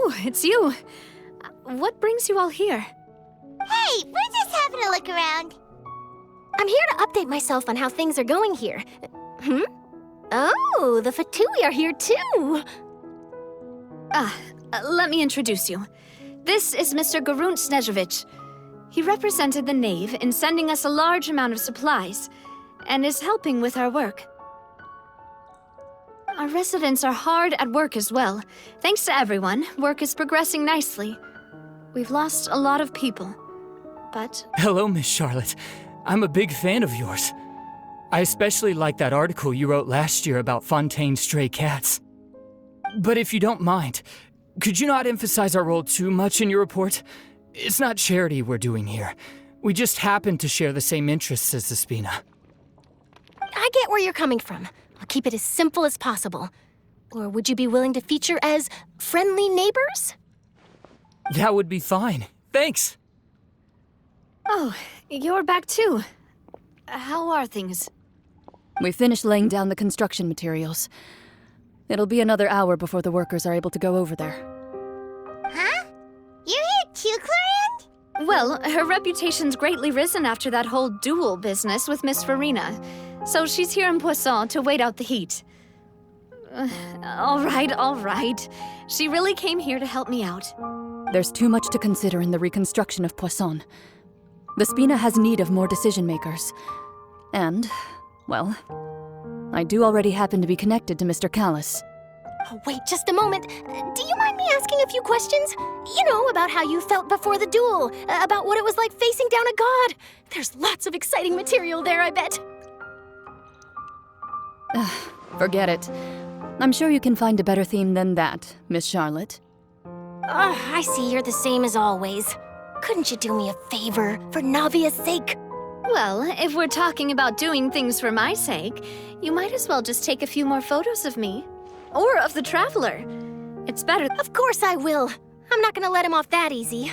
Oh, it's you. What brings you all here? Hey, we're just having a look around. I'm here to update myself on how things are going here. Oh, the Fatui are here too! Let me introduce you. This is Mr. Garunt Snežević. He represented the Knave in sending us a large amount of supplies, and is helping with our work. Our residents are hard at work as well. Thanks to everyone, work is progressing nicely. We've lost a lot of people, but... Hello, Miss Charlotte. I'm a big fan of yours. I especially like that article you wrote last year about Fontaine's stray cats. But if you don't mind, could you not emphasize our role too much in your report? It's not charity we're doing here. We just happen to share the same interests as the Spina. I get where you're coming from. I'll keep it as simple as possible. Or would you be willing to feature as friendly neighbors? That would be fine. Thanks. Oh, you're back too. How are things? We finished laying down the construction materials. It'll be another hour before the workers are able to go over there. Huh? You're here too, Clarand? Well, her reputation's greatly risen after that whole duel business with Miss Farina. So she's here in Poisson to wait out the heat. All right. She really came here to help me out. There's too much to consider in the reconstruction of Poisson. The Spina has need of more decision-makers. And, well, I do already happen to be connected to Mr. Callis. Oh, wait just a moment. Do you mind me asking a few questions? You know, about how you felt before the duel, about what it was like facing down a god. There's lots of exciting material there, I bet. Forget it. I'm sure you can find a better theme than that, Miss Charlotte. I see you're the same as always. Couldn't you do me a favor, for Navia's sake? Well, if we're talking about doing things for my sake, you might as well just take a few more photos of me. Or of the Traveler. It's better. Of course I will. I'm not gonna let him off that easy.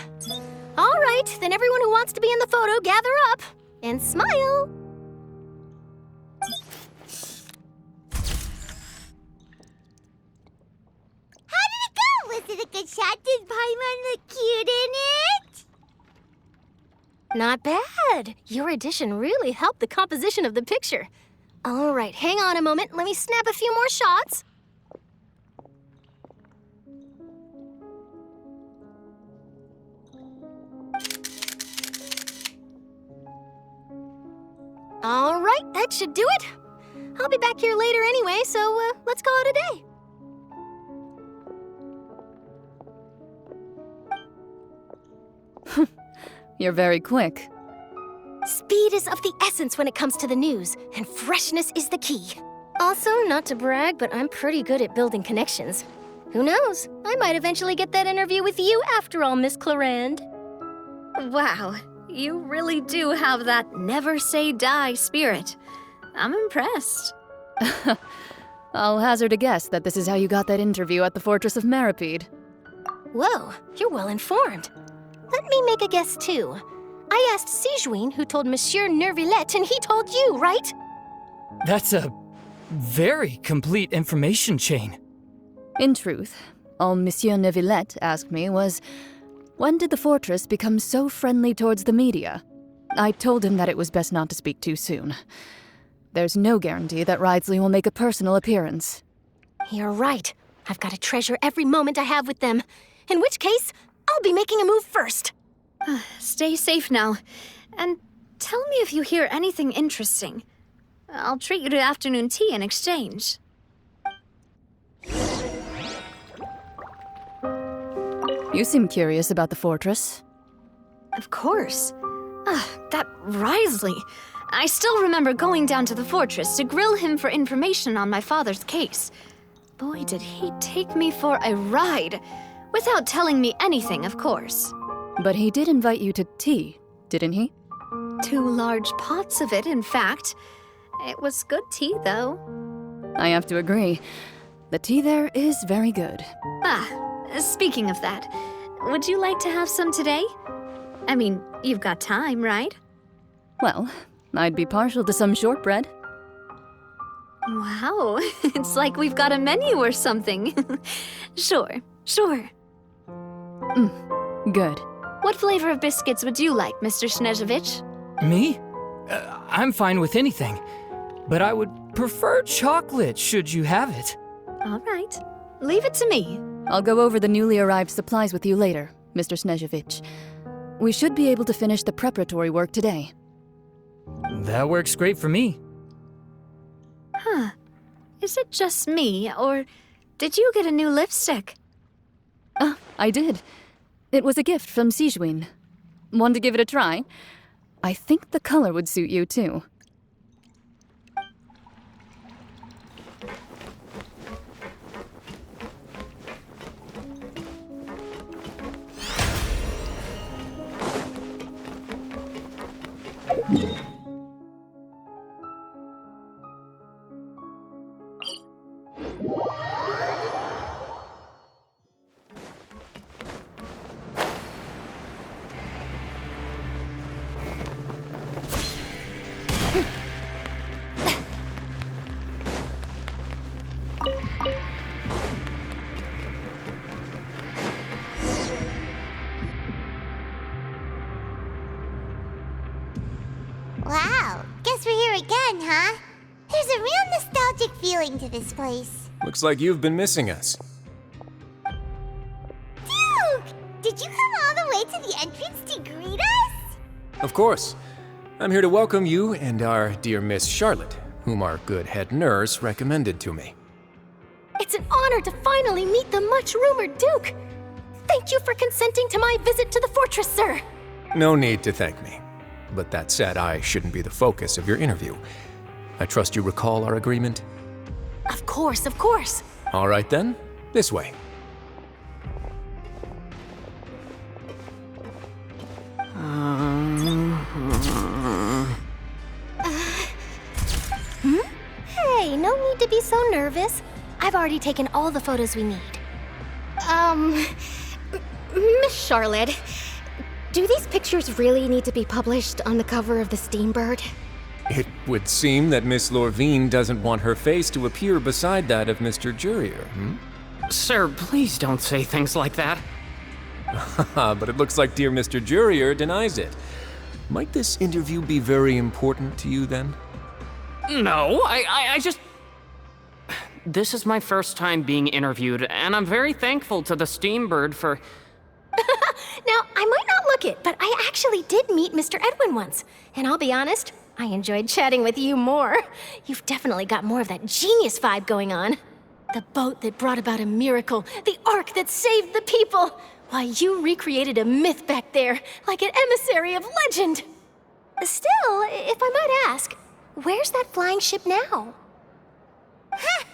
All right, then everyone who wants to be in the photo, gather up. And smile. How did it go? Was it a good shot? Did Paimon look cute in it? Not bad. Your addition really helped the composition of the picture. All right, hang on a moment. Let me snap a few more shots. All right, that should do it. I'll be back here later anyway, so let's call it a day. You're very quick. Speed is of the essence when it comes to the news, and freshness is the key. Also, not to brag, but I'm pretty good at building connections. Who knows? I might eventually get that interview with you after all, Miss Clarand. Wow, you really do have that never say die spirit. I'm impressed. I'll hazard a guess that this is how you got that interview at the Fortress of Meripede. Whoa, you're well informed. Let me make a guess, too. I asked Sijuin, who told Monsieur Nervillet, and he told you, right? That's a very complete information chain. In truth, all Monsieur Neuvillette asked me was, when did the fortress become so friendly towards the media? I told him that it was best not to speak too soon. There's no guarantee that Ridsley will make a personal appearance. You're right. I've got to treasure every moment I have with them. In which case, I'll be making a move first. Stay safe now. And tell me if you hear anything interesting. I'll treat you to afternoon tea in exchange. You seem curious about the fortress. Of course. That Risley. I still remember going down to the fortress to grill him for information on my father's case. Boy, did he take me for a ride. Without telling me anything, of course. But he did invite you to tea, didn't he? 2 large pots of it, in fact. It was good tea, though. I have to agree. The tea there is very good. Speaking of that, would you like to have some today? I mean, you've got time, right? Well, I'd be partial to some shortbread. Wow, it's like we've got a menu or something. Sure. Good. What flavor of biscuits would you like, Mr. Snezhevich? Me? I'm fine with anything. But I would prefer chocolate, should you have it. All right. Leave it to me. I'll go over the newly arrived supplies with you later, Mr. Snezhevich. We should be able to finish the preparatory work today. That works great for me. Huh. Is it just me, or did you get a new lipstick? I did. It was a gift from Sijwin. Want to give it a try? I think the color would suit you, too. Wow, guess we're here again, huh? There's a real nostalgic feeling to this place. Looks like you've been missing us. Duke! Did you come all the way to the entrance to greet us? Of course. I'm here to welcome you and our dear Miss Charlotte, whom our good head nurse recommended to me. It's an honor to finally meet the much-rumored Duke. Thank you for consenting to my visit to the fortress, sir. No need to thank me. But that said, I shouldn't be the focus of your interview. I trust you recall our agreement? Of course, of course. All right then, this way. Hey, no need to be so nervous. I've already taken all the photos we need. Miss Charlotte, do these pictures really need to be published on the cover of the Steambird? It would seem that Miss Lorvine doesn't want her face to appear beside that of Mr. Jurier, Sir, please don't say things like that. But it looks like dear Mr. Jurier denies it. Might this interview be very important to you then? No, I just... This is my first time being interviewed, and I'm very thankful to the Steambird for... Now, I might not look it, but I actually did meet Mr. Edwin once. And I'll be honest, I enjoyed chatting with you more. You've definitely got more of that genius vibe going on. The boat that brought about a miracle, the ark that saved the people. Why, you recreated a myth back there, like an emissary of legend. Still, if I might ask, where's that flying ship now? Huh!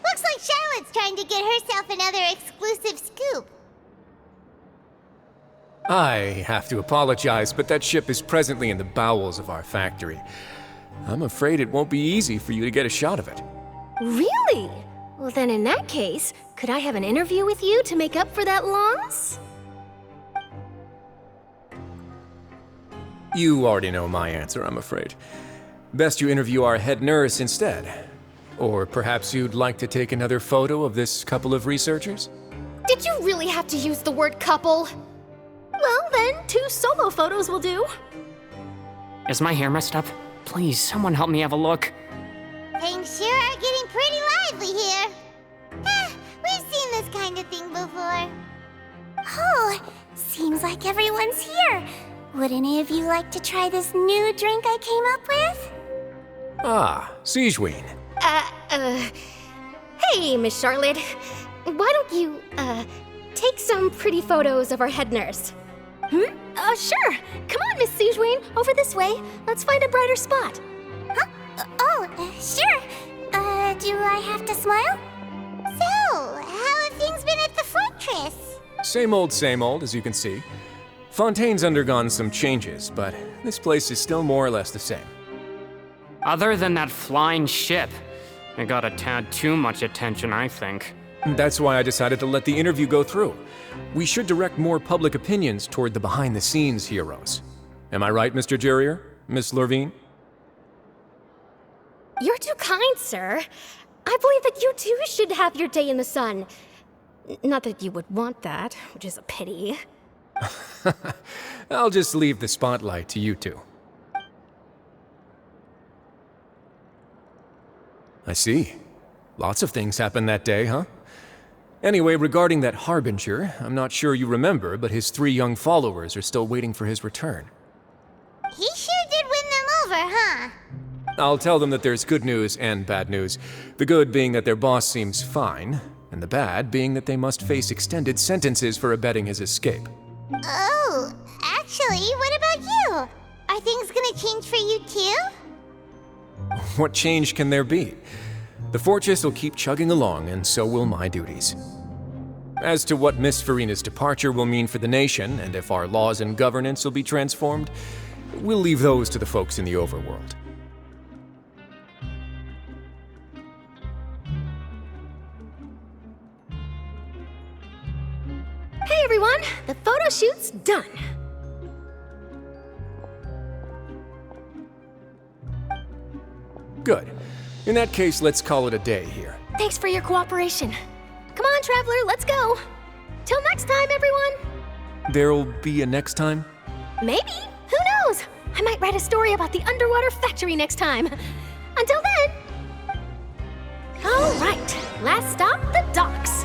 Looks like Charlotte's trying to get herself another exclusive scoop. I have to apologize, but that ship is presently in the bowels of our factory. I'm afraid it won't be easy for you to get a shot of it. Really? Well, then in that case, could I have an interview with you to make up for that loss? You already know my answer, I'm afraid. Best you interview our head nurse instead. Or perhaps you'd like to take another photo of this couple of researchers? Did you really have to use the word couple? Well, then, 2 solo photos will do. Is my hair messed up? Please, someone help me have a look. Things sure are getting pretty lively here. We've seen this kind of thing before. Oh, seems like everyone's here. Would any of you like to try this new drink I came up with? Ah, Sijwin. Hey, Miss Charlotte. Why don't you, take some pretty photos of our head nurse? Sure. Come on, Miss Sijwin, over this way. Let's find a brighter spot. Huh? Sure. Do I have to smile? So, how have things been at the fortress? Same old, as you can see. Fontaine's undergone some changes, but this place is still more or less the same. Other than that flying ship, it got a tad too much attention, I think. That's why I decided to let the interview go through. We should direct more public opinions toward the behind-the-scenes heroes. Am I right, Mr. Jurier? Miss Lorvine? You're too kind, sir. I believe that you too should have your day in the sun. Not that you would want that, which is a pity. I'll just leave the spotlight to you two. I see. Lots of things happened that day, huh? Anyway, regarding that Harbinger, I'm not sure you remember, but his 3 young followers are still waiting for his return. He sure did win them over, huh? I'll tell them that there's good news and bad news. The good being that their boss seems fine, and the bad being that they must face extended sentences for abetting his escape. Oh, actually, what about you? Are things gonna change for you too? What change can there be? The fortress will keep chugging along, and so will my duties. As to what Miss Farina's departure will mean for the nation, and if our laws and governance will be transformed, we'll leave those to the folks in the overworld. Hey everyone, the photo shoot's done. Good. In that case, let's call it a day here. Thanks for your cooperation. Come on, Traveler, let's go. Till next time, everyone. There'll be a next time? Maybe. Who knows? I might write a story about the underwater factory next time. Until then. All right, last stop, the docks.